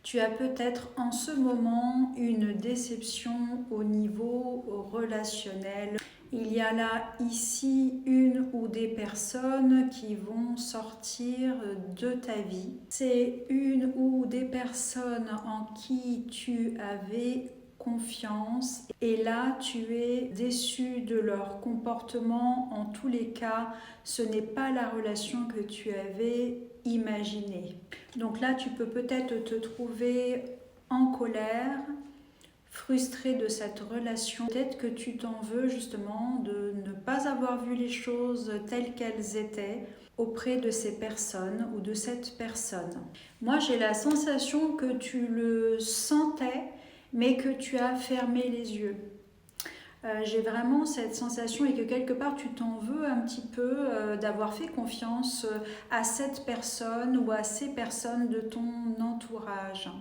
Tu as peut-être en ce moment une déception au niveau relationnel. Il y a là, ici, une ou des personnes qui vont sortir de ta vie. C'est une ou des personnes en qui tu avais confiance et là tu es déçu de leur comportement. En tous les cas, ce n'est pas la relation que tu avais imaginée. Donc là, tu peux peut-être te trouver en colère, frustré de cette relation. Peut-être que tu t'en veux justement de ne pas avoir vu les choses telles qu'elles étaient auprès de ces personnes ou de cette personne. Moi, j'ai la sensation que tu le sentais, mais que tu as fermé les yeux. J'ai vraiment cette sensation et que quelque part tu t'en veux un petit peu d'avoir fait confiance à cette personne ou à ces personnes de ton entourage.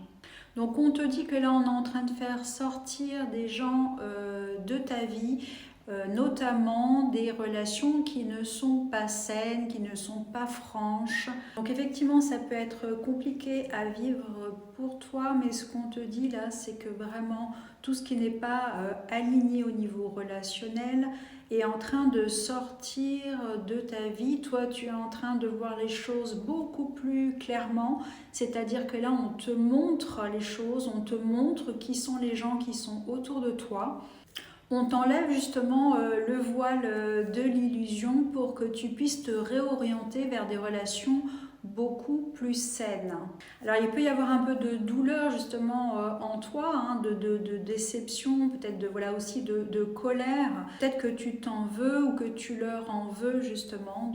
Donc on te dit que là on est en train de faire sortir des gens de ta vie, notamment des relations qui ne sont pas saines, qui ne sont pas franches. Donc effectivement ça peut être compliqué à vivre pour toi, mais ce qu'on te dit là c'est que vraiment tout ce qui n'est pas aligné au niveau relationnel est en train de sortir de ta vie. Toi, tu es en train de voir les choses beaucoup plus clairement, c'est-à-dire que là, on te montre les choses, on te montre qui sont les gens qui sont autour de toi. On t'enlève justement le voile de l'illusion pour que tu puisses te réorienter vers des relations beaucoup plus saines. Alors il peut y avoir un peu de douleur justement en toi, hein, de déception, peut-être voilà, aussi de colère. Peut-être que tu t'en veux ou que tu leur en veux justement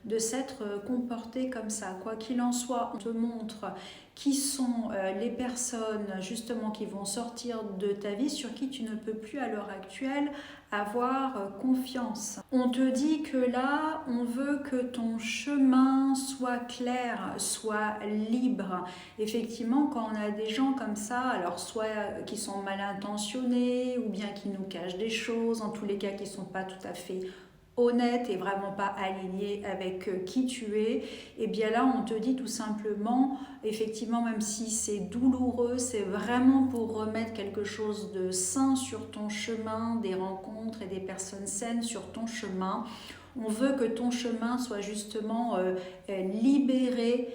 de s'être comporté comme ça. Quoi qu'il en soit, on te montre qui sont les personnes justement qui vont sortir de ta vie, sur qui tu ne peux plus à l'heure actuelle avoir confiance. On te dit que là, on veut que ton chemin soit clair, soit libre. Effectivement, quand on a des gens comme ça, alors soit qui sont mal intentionnés ou bien qui nous cachent des choses, en tous les cas qui ne sont pas tout à fait honnête et vraiment pas aligné avec qui tu es, et bien là on te dit tout simplement, effectivement même si c'est douloureux, c'est vraiment pour remettre quelque chose de sain sur ton chemin, des rencontres et des personnes saines sur ton chemin. On veut que ton chemin soit justement libéré.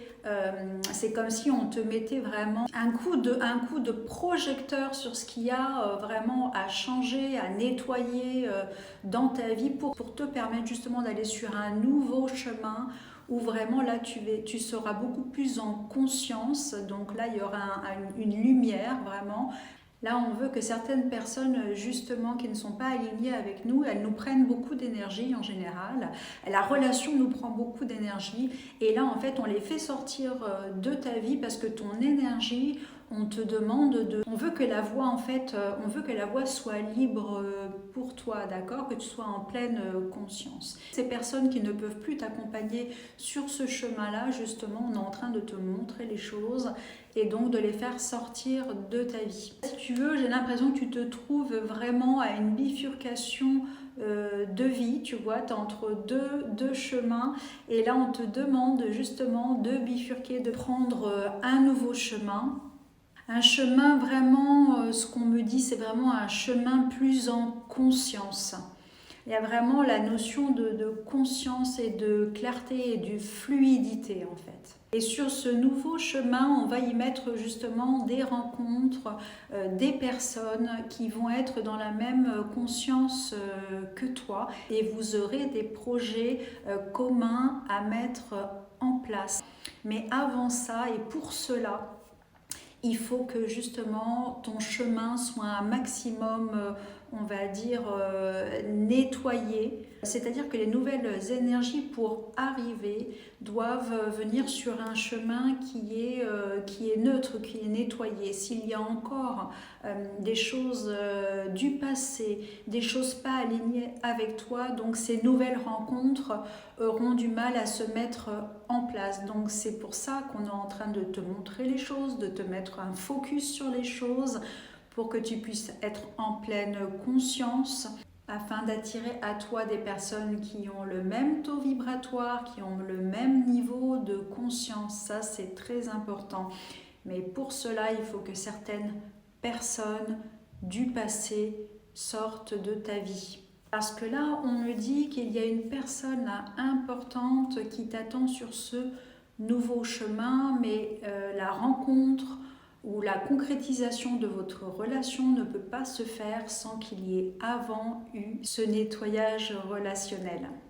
C'est comme si on te mettait vraiment un coup de projecteur sur ce qu'il y a vraiment à changer, à nettoyer dans ta vie pour te permettre justement d'aller sur un nouveau chemin où vraiment là tu seras beaucoup plus en conscience. Donc là il y aura une lumière vraiment. Là, on veut que certaines personnes, justement, qui ne sont pas alignées avec nous, elles nous prennent beaucoup d'énergie en général. La relation nous prend beaucoup d'énergie. Et là, en fait, on les fait sortir de ta vie parce que ton énergie, on te demande on veut que la voie, en fait, on veut que la voie soit libre pour toi, d'accord? Que tu sois en pleine conscience. Ces personnes qui ne peuvent plus t'accompagner sur ce chemin-là, justement, on est en train de te montrer les choses et donc de les faire sortir de ta vie. Si tu veux, j'ai l'impression que tu te trouves vraiment à une bifurcation de vie, tu vois, tu es entre deux chemins et là on te demande justement de bifurquer, de prendre un nouveau chemin. Un chemin vraiment, ce qu'on me dit, c'est vraiment un chemin plus en conscience. Il y a vraiment la notion de conscience et de clarté et de fluidité en fait. Et sur ce nouveau chemin, on va y mettre justement des rencontres, des personnes qui vont être dans la même conscience que toi et vous aurez des projets communs à mettre en place. Mais avant ça et pour cela, il faut que justement ton chemin soit un maximum, on va dire, nettoyé. C'est-à-dire que les nouvelles énergies pour arriver doivent venir sur un chemin qui est neutre, qui est nettoyé. S'il y a encore des choses du passé, des choses pas alignées avec toi, donc ces nouvelles rencontres auront du mal à se mettre en place. Donc c'est pour ça qu'on est en train de te montrer les choses, de te mettre un focus sur les choses pour que tu puisses être en pleine conscience afin d'attirer à toi des personnes qui ont le même taux vibratoire, qui ont le même niveau de conscience. Ça, c'est très important. Mais pour cela, il faut que certaines personnes du passé sortent de ta vie. Parce que là, on me dit qu'il y a une personne là, importante qui t'attend sur ce nouveau chemin, mais la rencontre ou la concrétisation de votre relation ne peut pas se faire sans qu'il y ait avant eu ce nettoyage relationnel.